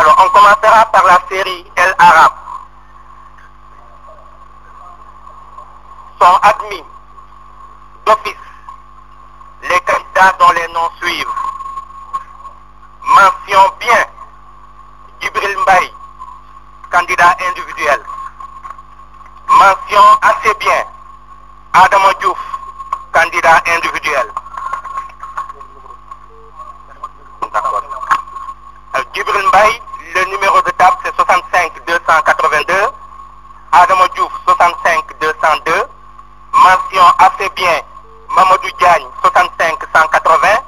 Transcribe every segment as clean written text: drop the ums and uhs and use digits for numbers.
Alors, on commencera par la série El Arabe. Sont admis d'office les candidats dont les noms suivent. Mention bien Djibril Mbaye, candidat individuel. Mention assez bien Adama Diouf, candidat individuel. D'accord. Djibril Mbaye, le numéro de table c'est 65 282. Adama Diouf 65 202. Mention assez bien Mamadou Diagne 65 180.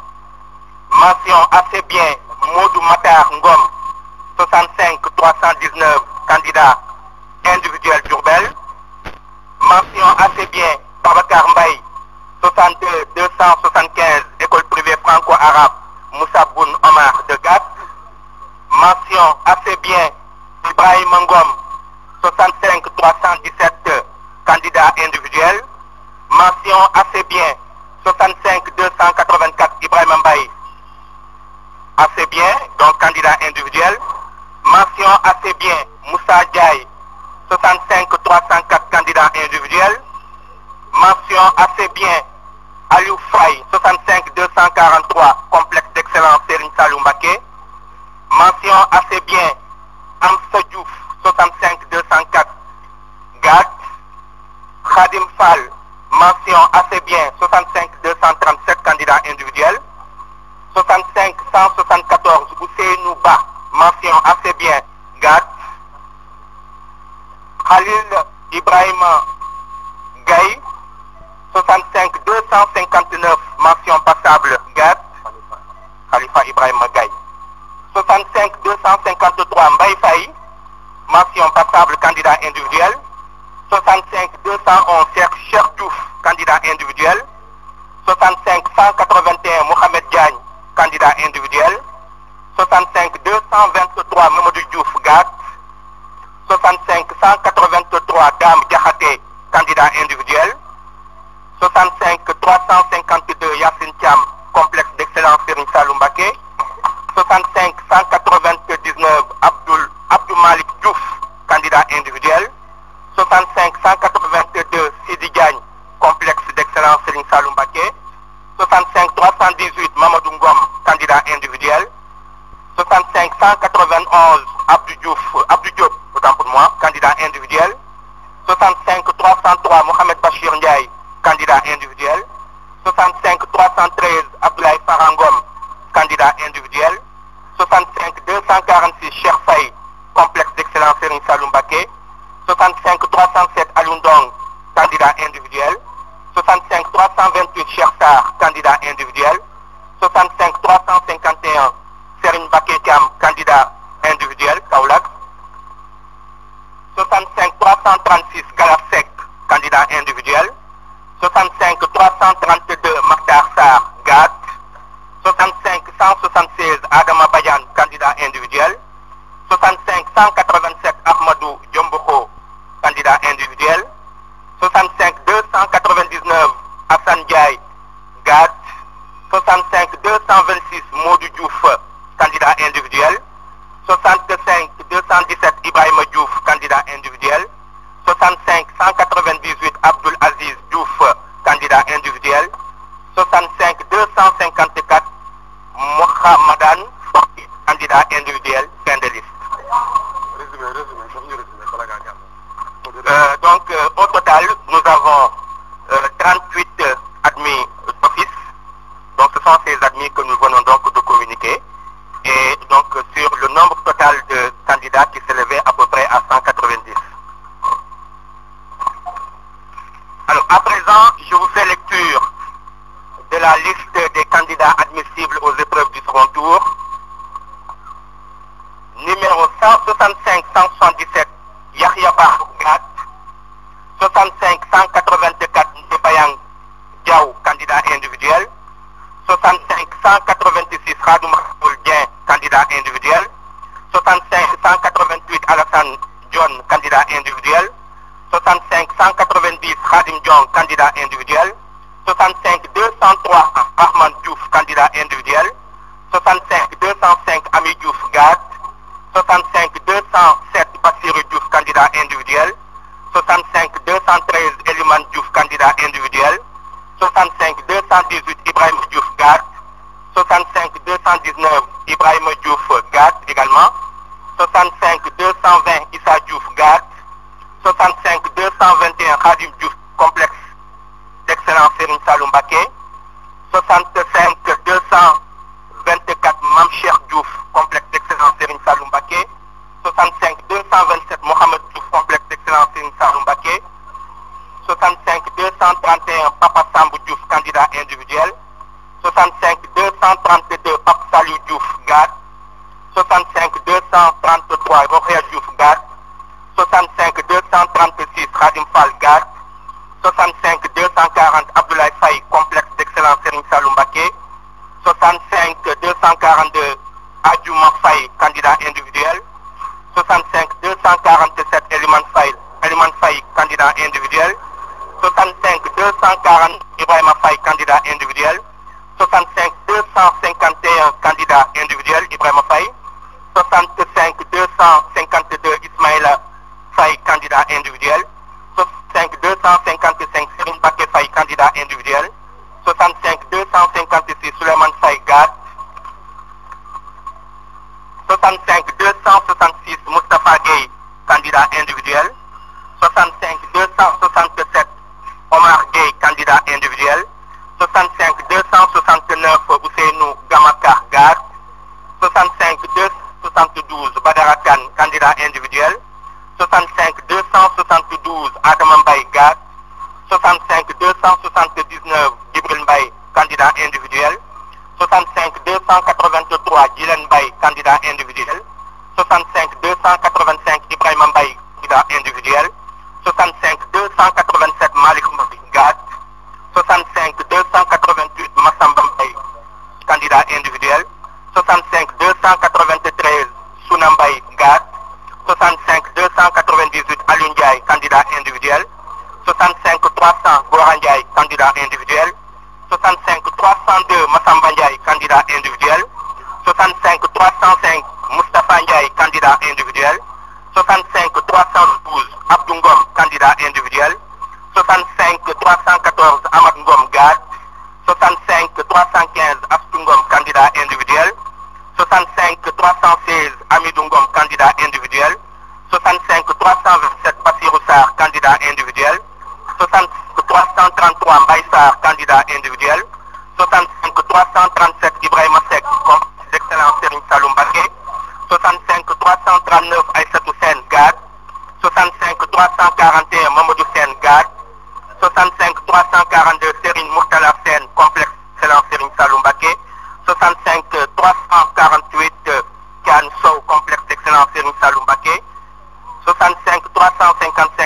Mention assez bien Modou Matar Ngom 65 319, candidat individuel Diourbel. Mention assez bien Babacar Mbaye 62 275, école privée franco-arabe Moussa Boun Omar de Gat. Mention assez bien Ibrahim Ngom 65 317, candidat individuel. Mention assez bien 65 284 Ibrahim Mbaye, assez bien, donc candidat individuel. Mention assez bien Moussa Diaye 65 304, candidat individuel. Mention assez bien Aliou Faye 65 243, complexe d'excellence Serigne Saliou Mbacké. Mention assez bien Amsa Diouf 65 204, Gat. Khadim Fall, mention assez bien 65 237, candidat individuel. 65 174 Ousseynou Ba, mention assez bien Gat. Khalil Ibrahima Gaye 65 259, mention passable Gat. Khalifa Ibrahima Gaye. 65 253 Mbaye Faye, mention passable candidat individuel. 65 211 Cheikh Diouf, candidat individuel. 65 181 Mohamed Diagne, candidat individuel. 65 223 Mamadou Diouf Gat. 65 183 Dame Diakhaté, candidat individuel. 65 352 Yassine Thiam, complexe d'excellence Serigne Saliou Mbacké. 65 199 Abdou Malik Diouf, candidat individuel. 65 182 Sidi Diagne, complexe d'excellence Serigne Saliou Mbacké. 65 318 Mamadou Ngom, candidat individuel. 65 191 Abdou Diop, autant pour moi, candidat individuel. 65 303 Mohamed Bachir Ndiaye, candidat individuel. 65 313 Abdoulaye Farangom, candidat individuel. 65 246 Cheikh Faye, complexe d'excellence Serigne Saliou Mbacké. 65 307 Alundong, candidat individuel. 65 328 Cheikh Sarr, candidat individuel. 65 351 Serigne Mbacké Thiam, candidat individuel, Kaolack. 65 336 Galaf Seck, candidat individuel. 65 332 Makhtar Sarr, Gat. 65 176 Adama Badiane, candidat individuel. 65 187 Ahmadou Diombokho, candidat individuel. 65 299 Hassan Diaye, Gat. 65 226 Modou Diouf, candidat individuel. 65 217 Ibrahima Diouf, candidat individuel. 65 198 Abdoul Aziz Diouf, candidat individuel. 65 254 Mohamedan Faki, candidat individuel, fin de liste. Donc, au total, nous avons 38 admis d'office. Donc, ce sont ces admis que nous venons donc de communiquer. Et donc, sur le nombre total de candidats qui s'élevait à peu près à 190. Alors, à présent, je vous fais lecture de la liste des candidats admissibles aux épreuves du second tour. Numéro 165-177, Yahya Bah Gat. 65 184 Ndebayang Diaw, candidat individuel. 65 186 Khadou Mahmoud Dien, candidat individuel. 65 188 Alassane John, candidat individuel. 65 190 Khadim Diong, candidat individuel. 65 203 Ahmad Diouf, candidat individuel. 65 205 Ami Diouf Gat. 65 207 Bassirou Diouf, candidat individuel. 65 213 Eliman Diouf, candidat individuel. 65 218 Ibrahima Diouf Gat. 65 219 Ibrahima Diouf Gat également. 65 220 Issa Diouf Gat. 65 221 Khadim Diouf, complexe d'excellence Serigne Saloum Mbacké. 65 224 Mame Cheikh Diouf, complexe d'excellence Serigne Saloum Mbacké. 65 227 Mohamed Diouf, complexe d'excellence Serigne Saloum Mbacké. 65 231 Papa Sambou Diouf, candidat individuel. 65 232 Pape Salou Diouf Gat. 65 233 Rokhaya Diouf Gat. 65 236 Khadim Fall Gat. 65 240 Abdoulaye Faye, complexe d'excellence Serigne Saloum Mbacké. 65 242 Adjouma Faye, candidat individuel. 65 247 Eliman Faye, candidat individuel. 65 240 Ibrahima Faye, candidat individuel. 65 251 candidat individuel Ibrahima Faye. 65 252 Ismaïla Faye, candidat individuel. 65 255 Serigne Mbacké Faye, candidat individuel. 65 256 Souleymane Faye Gat. 65 266 Moustapha Gueye, candidat individuel. 65 267 Omar Gueye, candidat individuel. 65 269 Ousseynou Gamaka Gat. 65 272 Badara Kane, candidat individuel. 65 272 Adama Mbaye Gat. 65 279 Djibril Mbaye, candidat individuel. 65 283 Djilen Mbaye, candidat individuel. 65 285 Ibrahima Mbaye, candidat individuel. 65 287 Malik Mbaye Gat. 65 288 Massamba Mbaye, candidat individuel. 65 293 Souna Mbaye Gat. 65 298 Aliou Ndiaye, candidat individuel. 65 300 Gora Ndiaye, candidat individuel. 65 302 Massamba Ndiaye, candidat individuel. 65 305 Moustapha Ndiaye, candidat individuel. 65 312 Abdou Ngom, candidat individuel. 65 314 Amad Ngom Gat. 65 315 Astou Ngom, candidat individuel. 65 316 Amidou Ngom, candidat individuel. 65 327 Bassirou Sarr, candidat individuel. 65 333 Mbaye Sarr, candidat individuel. 65 337 Ibrahima Seck, complexe d'excellence Serigne Saloum Mbacké. 65 339 Aïssatou Sène Gat. 65 341 Mamadou Sène Gat. 65 342 Serigne Mourtala Sène, complexe d'excellence Serigne Saloum Mbacké. 65 348 Kian Sow, complexe d'excellence Serigne Saloum Mbacké. 65 355